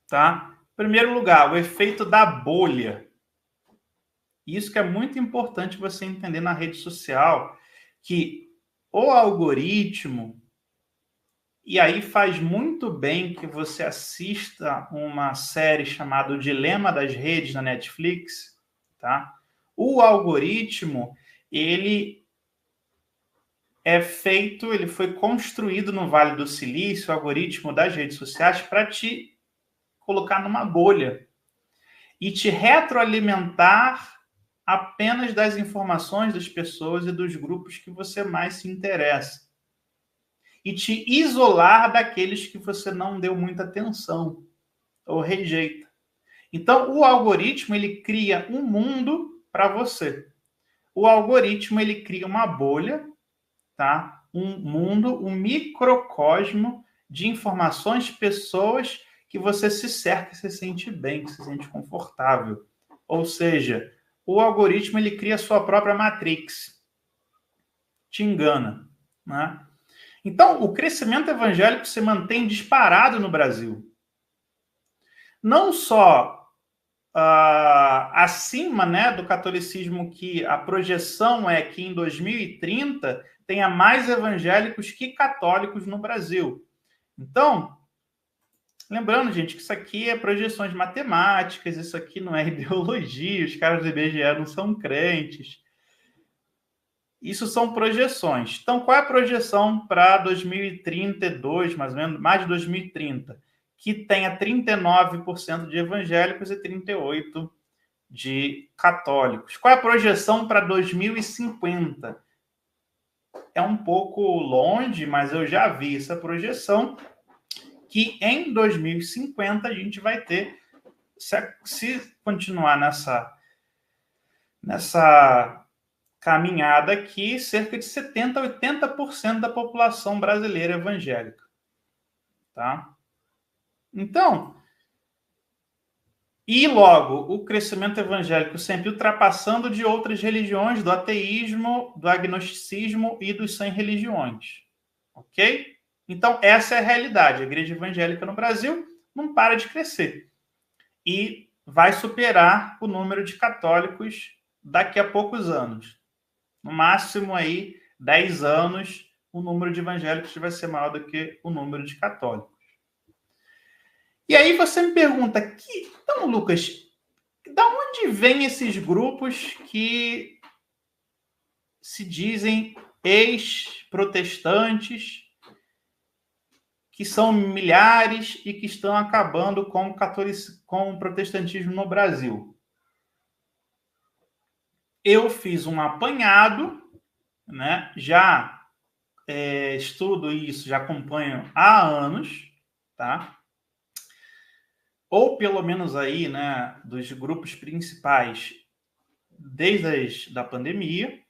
tá? Em primeiro lugar, o efeito da bolha. Isso que é muito importante você entender na rede social, que o algoritmo, e aí faz muito bem que você assista uma série chamada O Dilema das Redes na Netflix, tá? O algoritmo, ele é feito, ele foi construído no Vale do Silício, o algoritmo das redes sociais, para te colocar numa bolha e te retroalimentar apenas das informações das pessoas e dos grupos que você mais se interessa. E te isolar daqueles que você não deu muita atenção ou rejeita. Então, o algoritmo, ele cria um mundo para você. O algoritmo, ele cria uma bolha, tá? Um mundo, um microcosmo de informações, pessoas que você se cerca, se sente bem, que se sente confortável. Ou seja, o algoritmo, ele cria a sua própria matrix. Te engana, né? Então, o crescimento evangélico se mantém disparado no Brasil. Não só acima, né, do catolicismo, que a projeção é que em 2030 tenha mais evangélicos que católicos no Brasil. Então, lembrando, gente, que isso aqui é projeções matemáticas, isso aqui não é ideologia, os caras do IBGE não são crentes. Isso são projeções. Então, qual é a projeção para 2032, mais ou menos, mais de 2030? Que tenha 39% de evangélicos e 38% de católicos. Qual é a projeção para 2050? É um pouco longe, mas eu já vi essa projeção, que em 2050 a gente vai ter, se continuar nessa caminhada aqui, cerca de 70% a 80% da população brasileira evangélica. Tá? Então, e logo, o crescimento evangélico sempre ultrapassando de outras religiões, do ateísmo, do agnosticismo e dos sem religiões. Ok? Então, essa é a realidade. A igreja evangélica no Brasil não para de crescer. E vai superar o número de católicos daqui a poucos anos. No máximo aí 10 anos, o número de evangélicos vai ser maior do que o número de católicos. E aí você me pergunta, então, Lucas, da onde vêm esses grupos que se dizem ex-protestantes, que são milhares e que estão acabando com o protestantismo no Brasil? Eu fiz um apanhado, né? Já estudo isso, já acompanho há anos, tá? Ou pelo menos aí, né, dos grupos principais desde da pandemia.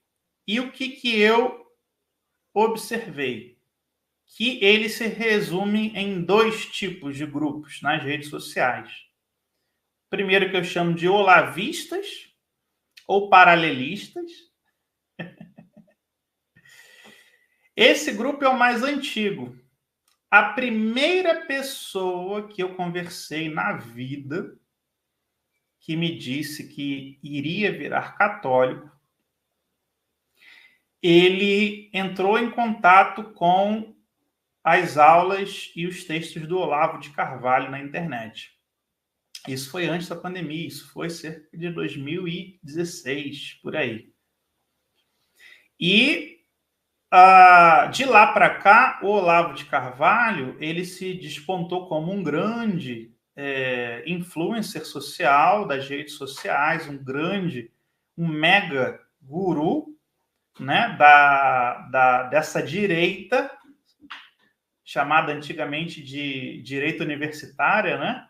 E o que eu observei? Que ele se resume em dois tipos de grupos nas redes sociais. Primeiro, que eu chamo de olavistas ou paralelistas. Esse grupo é o mais antigo. A primeira pessoa que eu conversei na vida que me disse que iria virar católico, ele entrou em contato com as aulas e os textos do Olavo de Carvalho na internet. Isso foi antes da pandemia, isso foi cerca de 2016, por aí. E de lá para cá, o Olavo de Carvalho, ele se despontou como um grande influencer social das redes sociais, um mega guru, né, dessa direita, chamada antigamente de direita universitária, né,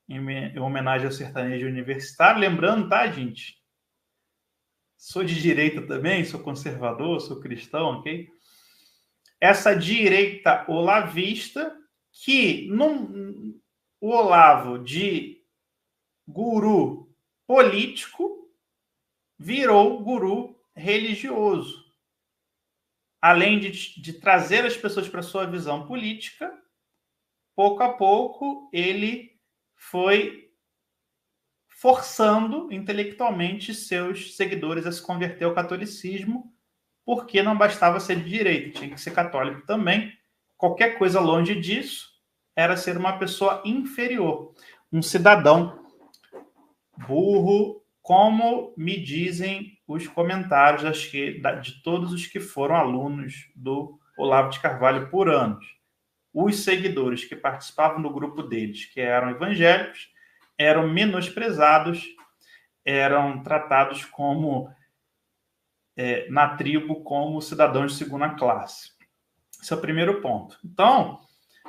em homenagem ao sertanejo universitário. Lembrando, tá, gente? Sou de direita também, sou conservador, sou cristão, ok? Essa direita olavista, que o Olavo, de guru político, virou guru religioso. Além de trazer as pessoas para a sua visão política, pouco a pouco ele foi forçando intelectualmente seus seguidores a se converter ao catolicismo, porque não bastava ser de direita, tinha que ser católico também. Qualquer coisa longe disso era ser uma pessoa inferior, um cidadão burro, como me dizem os comentários de todos os que foram alunos do Olavo de Carvalho por anos. Os seguidores que participavam do grupo deles, que eram evangélicos, eram menosprezados, eram tratados como, na tribo, como cidadãos de segunda classe. Esse é o primeiro ponto. Então,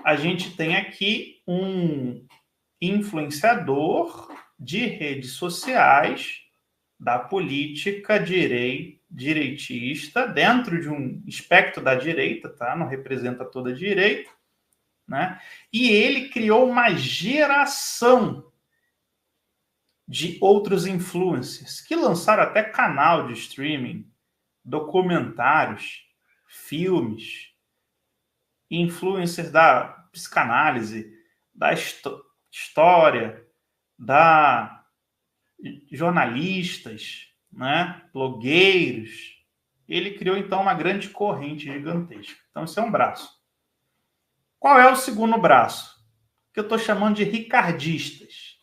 a gente tem aqui um influenciador de redes sociais da política direitista, dentro de um espectro da direita, tá? Não representa toda a direita, né? E ele criou uma geração de outros influencers que lançaram até canal de streaming, documentários, filmes, influencers da psicanálise, da história, da jornalistas, né, blogueiros. Ele criou, então, uma grande corrente gigantesca. Então, esse é um braço. Qual é o segundo braço? Que eu estou chamando de ricardistas.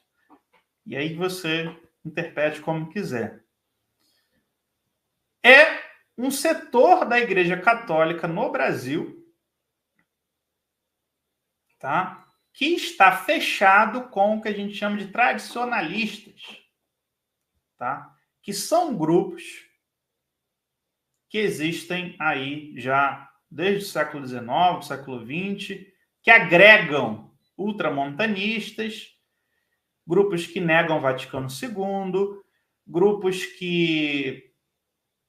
E aí você interprete como quiser. É um setor da Igreja Católica no Brasil, tá? Que está fechado com o que a gente chama de tradicionalistas, tá? Que são grupos que existem aí já desde o século XIX, século XX, que agregam ultramontanistas, grupos que negam o Vaticano II, grupos que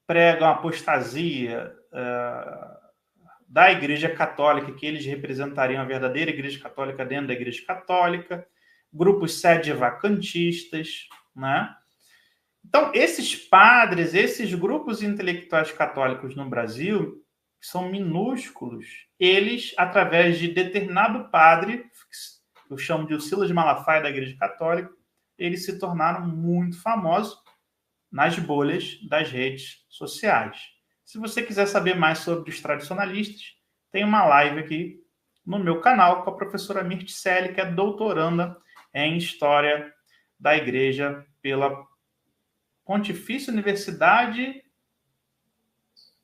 pregam a apostasia da Igreja Católica, que eles representariam a verdadeira Igreja Católica dentro da Igreja Católica, grupos sede-vacantistas, né? Então, esses padres, esses grupos intelectuais católicos no Brasil, que são minúsculos, eles, através de determinado padre, que eu chamo de o Silas de Malafaia da Igreja Católica, eles se tornaram muito famosos nas bolhas das redes sociais. Se você quiser saber mais sobre os tradicionalistas, tem uma live aqui no meu canal com a professora Mirticelli, que é doutoranda em História da Igreja pela Pontifícia Universidade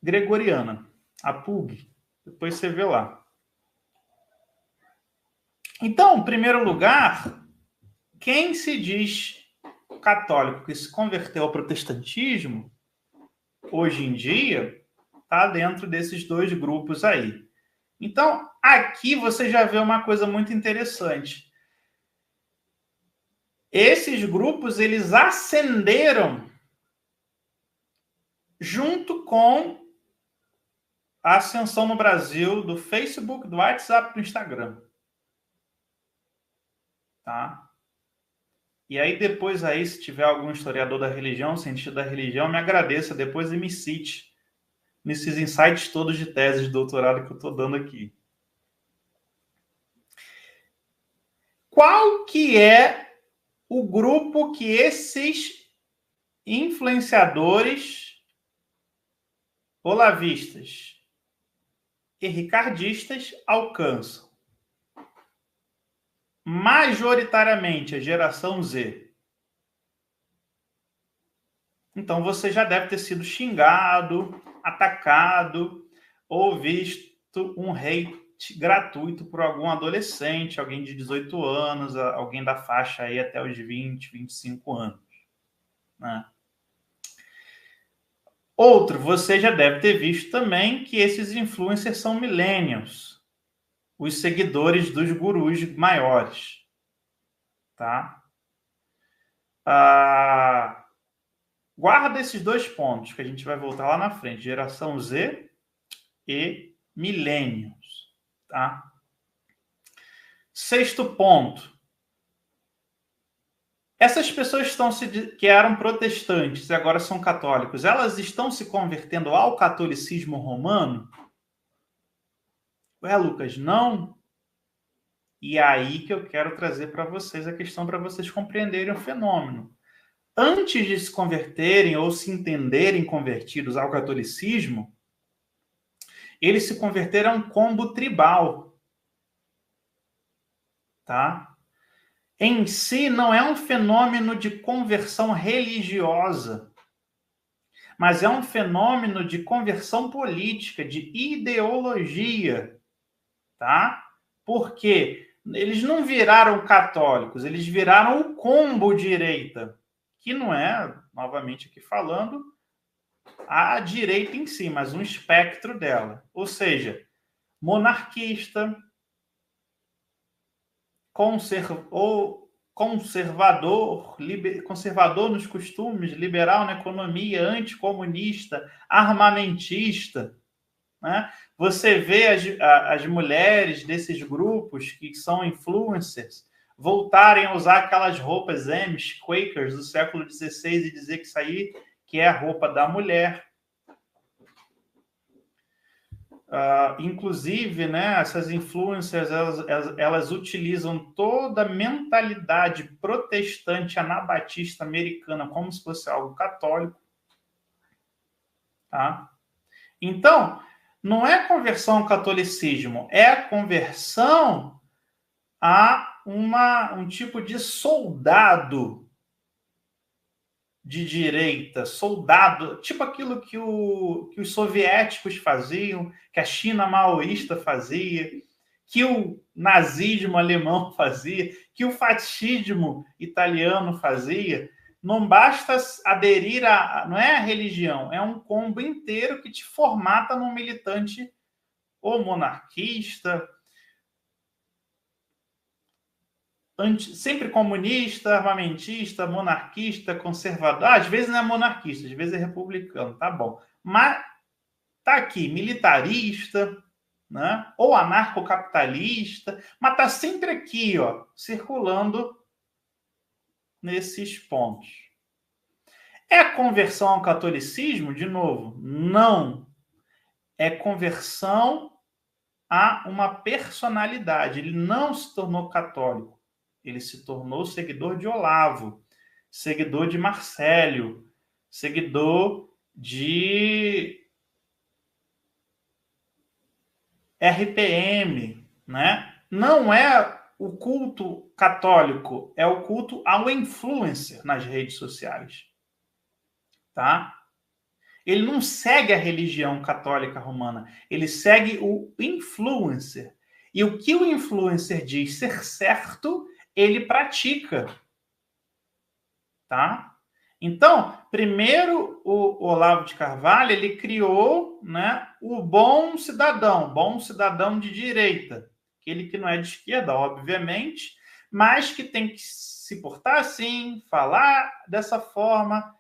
Gregoriana, a PUG. Depois você vê lá. Então, em primeiro lugar, quem se diz católico que se converteu ao protestantismo, hoje em dia, está dentro desses dois grupos aí. Então, aqui você já vê uma coisa muito interessante. Esses grupos, eles ascenderam junto com a ascensão no Brasil do Facebook, do WhatsApp, do Instagram. Tá? E aí depois aí, se tiver algum historiador da religião, cientista da religião, me agradeça depois e me cite nesses insights todos de tese de doutorado que eu estou dando aqui. Qual que é o grupo que esses influenciadores olavistas e ricardistas alcançam? Majoritariamente a geração Z. Então você já deve ter sido xingado, atacado ou visto um hate gratuito por algum adolescente, alguém de 18 anos, alguém da faixa aí até os 20, 25 anos. Né? Outro, você já deve ter visto também que esses influencers são millennials, os seguidores dos gurus maiores. Tá? Guarda esses dois pontos, que a gente vai voltar lá na frente. Geração Z e millennials. Tá? Sexto ponto. Essas pessoas que eram protestantes e agora são católicos, elas estão se convertendo ao catolicismo romano? Lucas, não. E é aí que eu quero trazer para vocês a questão para vocês compreenderem o fenômeno. Antes de se converterem ou se entenderem convertidos ao catolicismo, eles se converteram a um combo tribal, tá? Em si, não é um fenômeno de conversão religiosa, mas é um fenômeno de conversão política, de ideologia, tá? Porque eles não viraram católicos, eles viraram o combo direita, que não é, novamente aqui falando, a direita em si, mas um espectro dela. Ou seja, monarquista, conservador nos costumes, liberal na economia, anticomunista, armamentista, né? Você vê as mulheres desses grupos que são influencers voltarem a usar aquelas roupas Amish, Quakers do século XVI e dizer que isso aí que é a roupa da mulher. Inclusive, né, essas influencers, elas utilizam toda a mentalidade protestante anabatista americana como se fosse algo católico. Tá? Então, não é conversão ao catolicismo, é a conversão a um tipo de soldado de direita, soldado, tipo aquilo que os soviéticos faziam, que a China maoísta fazia, que o nazismo alemão fazia, que o fascismo italiano fazia. Não basta aderir não é a religião, é um combo inteiro que te formata num militante ou monarquista, sempre comunista, armamentista, monarquista, conservador. Às vezes não é monarquista, às vezes é republicano, tá bom. Mas tá aqui, militarista, né? Ou anarcocapitalista, mas tá sempre aqui, ó, circulando nesses pontos. É conversão ao catolicismo? De novo, não. É conversão a uma personalidade. Ele não se tornou católico. Ele se tornou seguidor de Olavo, seguidor de Marcélio, seguidor de RPM, né? Não é o culto católico, é o culto ao influencer nas redes sociais, tá? Ele não segue a religião católica romana, ele segue o influencer. E o que o influencer diz ser certo, ele pratica, tá? Então, primeiro o Olavo de Carvalho, ele criou, né, o bom cidadão de direita, aquele que não é de esquerda, obviamente, mas que tem que se portar assim, falar dessa forma,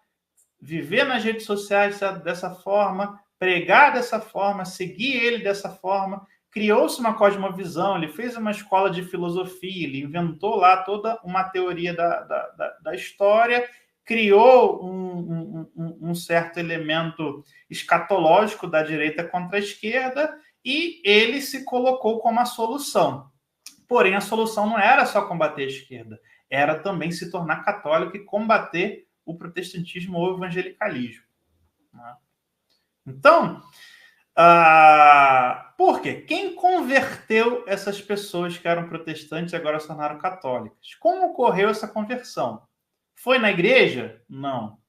viver nas redes sociais dessa forma, pregar dessa forma, seguir ele dessa forma. Criou-se uma cosmovisão, ele fez uma escola de filosofia, ele inventou lá toda uma teoria da história, criou um certo elemento escatológico da direita contra a esquerda e ele se colocou como a solução. Porém, a solução não era só combater a esquerda, era também se tornar católico e combater o protestantismo ou o evangelicalismo. Né? Então, por quê? Quem converteu essas pessoas que eram protestantes e agora se tornaram católicas? Como ocorreu essa conversão? Foi na igreja? Não.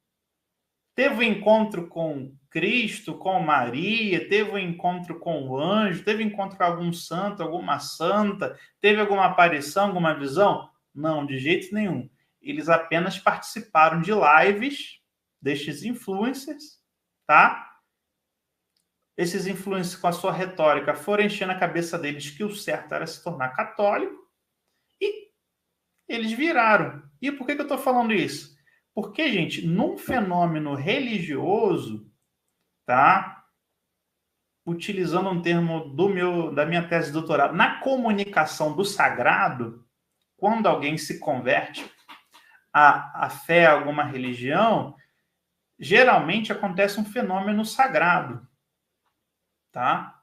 Teve um encontro com Cristo, com Maria, teve um encontro com o anjo, teve um encontro com algum santo, alguma santa, teve alguma aparição, alguma visão? Não, de jeito nenhum. Eles apenas participaram de lives destes influencers, tá? Esses influencers, com a sua retórica, foram enchendo a cabeça deles que o certo era se tornar católico e eles viraram. E por que eu estou falando isso? Porque, gente, num fenômeno religioso, tá? Utilizando um termo da minha tese de doutorado, na comunicação do sagrado, quando alguém se converte à fé, a alguma religião, geralmente acontece um fenômeno sagrado, tá?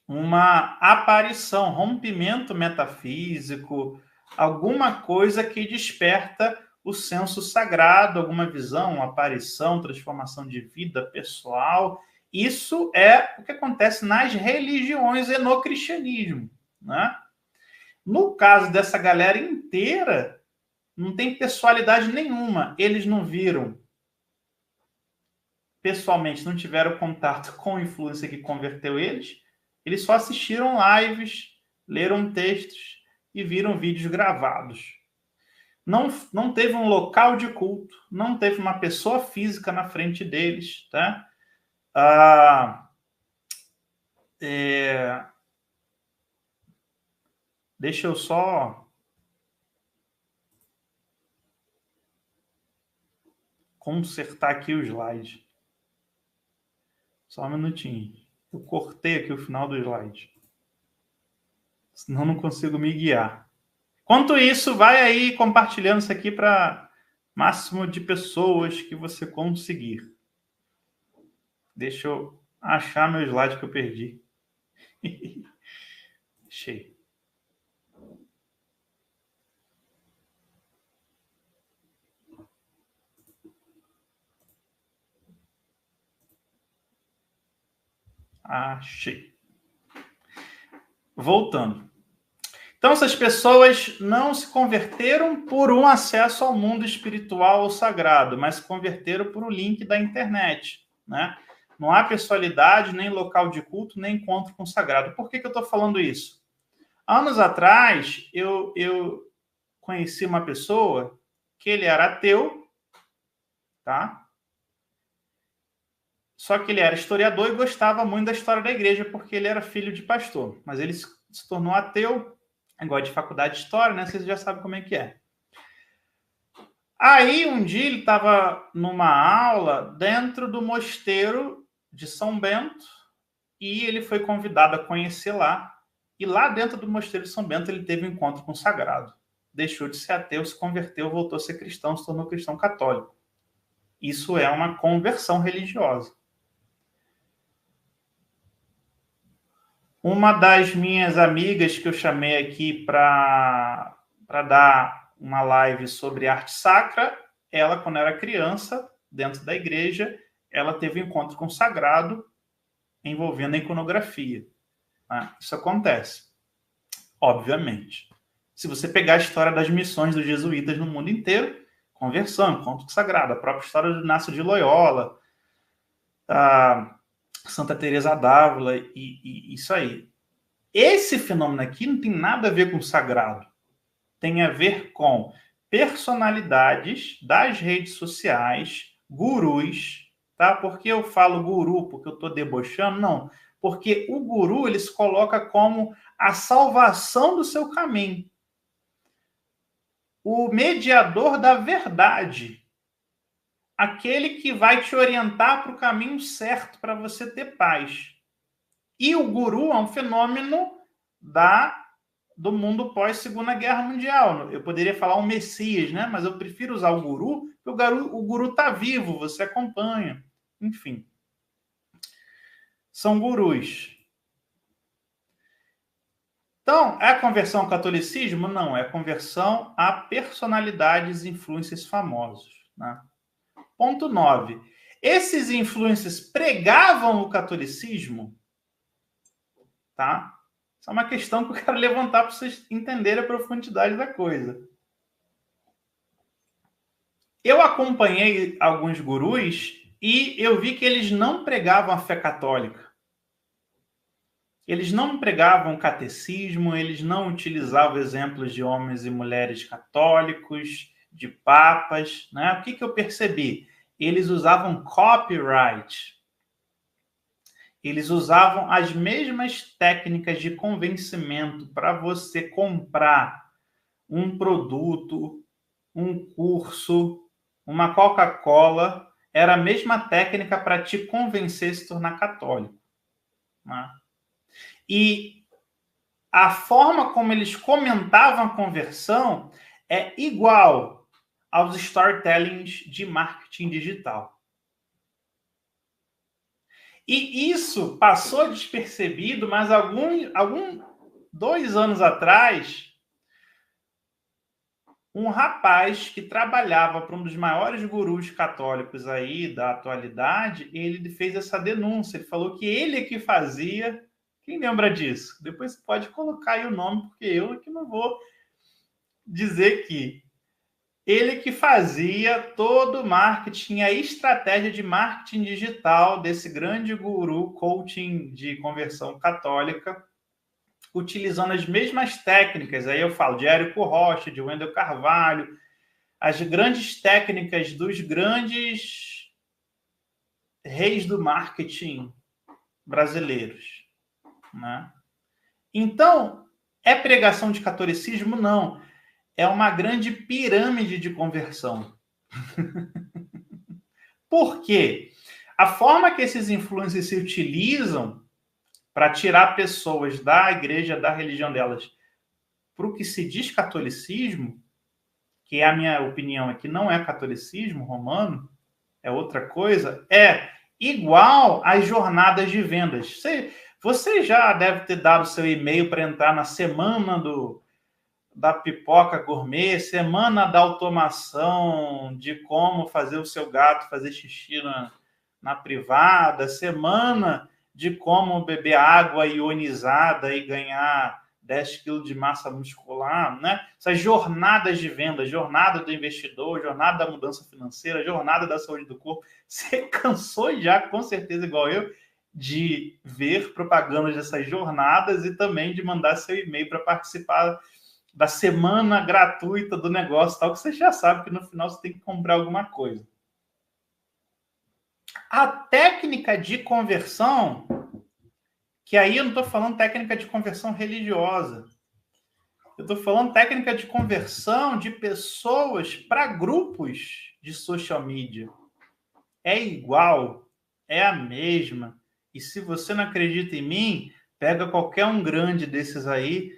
uma aparição, rompimento metafísico, alguma coisa que desperta o senso sagrado, alguma visão, uma aparição, transformação de vida pessoal. Isso é o que acontece nas religiões e no cristianismo, né? No caso dessa galera inteira, não tem pessoalidade nenhuma. Eles não viram pessoalmente, não tiveram contato com o influencer que converteu eles. Eles só assistiram lives, leram textos e viram vídeos gravados. Não teve um local de culto, não teve uma pessoa física na frente deles, tá? Deixa eu só consertar aqui o slide. Só um minutinho. Eu cortei aqui o final do slide. Senão não consigo me guiar. Enquanto isso, vai aí compartilhando isso aqui para máximo de pessoas que você conseguir. Deixa eu achar meu slide que eu perdi. Achei. Achei. Voltando. Então, essas pessoas não se converteram por um acesso ao mundo espiritual ou sagrado, mas se converteram por um link da internet, né? Não há pessoalidade, nem local de culto, nem encontro com o sagrado. Por que eu estou falando isso? Anos atrás, eu conheci uma pessoa que ele era ateu, tá? Só que ele era historiador e gostava muito da história da igreja, porque ele era filho de pastor. Mas ele se tornou ateu, igual de faculdade de história, né? Vocês já sabem como é que é. Aí, um dia, ele estava numa aula dentro do mosteiro de São Bento e ele foi convidado a conhecer lá. E lá dentro do mosteiro de São Bento, ele teve um encontro com o sagrado. Deixou de ser ateu, se converteu, voltou a ser cristão, se tornou cristão católico. Isso é uma conversão religiosa. Uma das minhas amigas que eu chamei aqui para dar uma live sobre arte sacra, ela, quando era criança, dentro da igreja, ela teve um encontro com o sagrado envolvendo a iconografia. Né? Isso acontece, obviamente. Se você pegar a história das missões dos jesuítas no mundo inteiro, conversão, encontro com o sagrado, a própria história do Inácio de Loyola, a Santa Teresa d'Ávila e isso aí. Esse fenômeno aqui não tem nada a ver com sagrado. Tem a ver com personalidades das redes sociais, gurus, tá? Por que eu falo guru? Porque eu estou debochando? Não. Porque o guru, ele se coloca como a salvação do seu caminho. O mediador da verdade. Aquele que vai te orientar para o caminho certo para você ter paz. E o guru é um fenômeno do mundo pós-Segunda Guerra Mundial. Eu poderia falar um Messias, né? Mas eu prefiro usar o guru, porque o guru está vivo, você acompanha. Enfim. São gurus. Então, é conversão ao catolicismo? Não, é conversão a personalidades e influências famosos. Né? Ponto 9. Esses influencers pregavam o catolicismo? Tá? Isso é uma questão que eu quero levantar para vocês entenderem a profundidade da coisa. Eu acompanhei alguns gurus e eu vi que eles não pregavam a fé católica. Eles não pregavam catecismo, eles não utilizavam exemplos de homens e mulheres católicos, de papas. Né? O que eu percebi? Eles usavam copyright. Eles usavam as mesmas técnicas de convencimento para você comprar um produto, um curso, uma Coca-Cola. Era a mesma técnica para te convencer a se tornar católico. Né? E a forma como eles comentavam a conversão é igual aos storytellings de marketing digital. E isso passou despercebido, mas 2 anos atrás, um rapaz que trabalhava para um dos maiores gurus católicos aí da atualidade, ele fez essa denúncia. Ele falou que ele é que fazia. Quem lembra disso? Depois você pode colocar aí o nome, porque eu é que não vou dizer que ele que fazia todo o marketing, a estratégia de marketing digital desse grande guru coaching de conversão católica, utilizando as mesmas técnicas. Aí eu falo de Érico Rocha, de Wendel Carvalho, as grandes técnicas dos grandes reis do marketing brasileiros, né? Então, é pregação de catolicismo? Não. É uma grande pirâmide de conversão. Por quê? A forma que esses influencers se utilizam para tirar pessoas da igreja, da religião delas, para o que se diz catolicismo, que a minha opinião é que não é catolicismo romano, é outra coisa, é igual às jornadas de vendas. Você já deve ter dado seu e-mail para entrar na semana da pipoca gourmet, semana da automação de como fazer o seu gato fazer xixi na privada, semana de como beber água ionizada e ganhar 10 quilos de massa muscular, né? Essas jornadas de venda, jornada do investidor, jornada da mudança financeira, jornada da saúde do corpo. Você cansou já, com certeza, igual eu, de ver propagandas dessas jornadas e também de mandar seu e-mail para participar da semana gratuita do negócio, tal, que você já sabe que no final você tem que comprar alguma coisa. A técnica de conversão, que aí eu não estou falando técnica de conversão religiosa, eu estou falando técnica de conversão de pessoas para grupos de social media. É igual, é a mesma. E se você não acredita em mim, pega qualquer um grande desses aí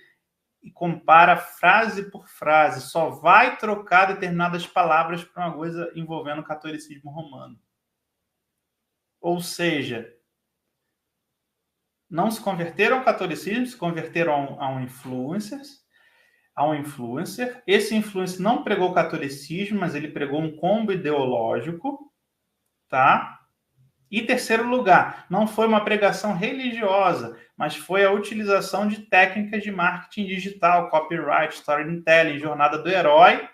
e compara frase por frase. Só vai trocar determinadas palavras para uma coisa envolvendo o catolicismo romano. Ou seja, não se converteram ao catolicismo, se converteram a um influencer. Esse influencer não pregou o catolicismo, mas ele pregou um combo ideológico, tá? E terceiro lugar, não foi uma pregação religiosa, mas foi a utilização de técnicas de marketing digital, copyright, storytelling, jornada do herói,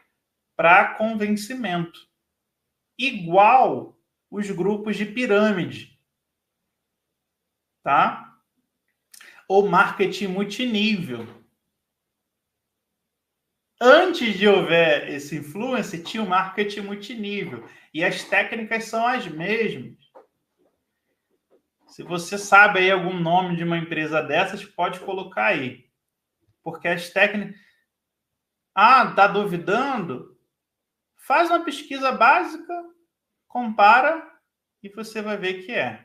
para convencimento. Igual os grupos de pirâmide, tá? Ou marketing multinível. Antes de houver esse influencer, tinha o marketing multinível. E as técnicas são as mesmas. Se você sabe aí algum nome de uma empresa dessas, pode colocar aí. Porque as técnicas... Ah, tá duvidando? Faz uma pesquisa básica, compara e você vai ver que é.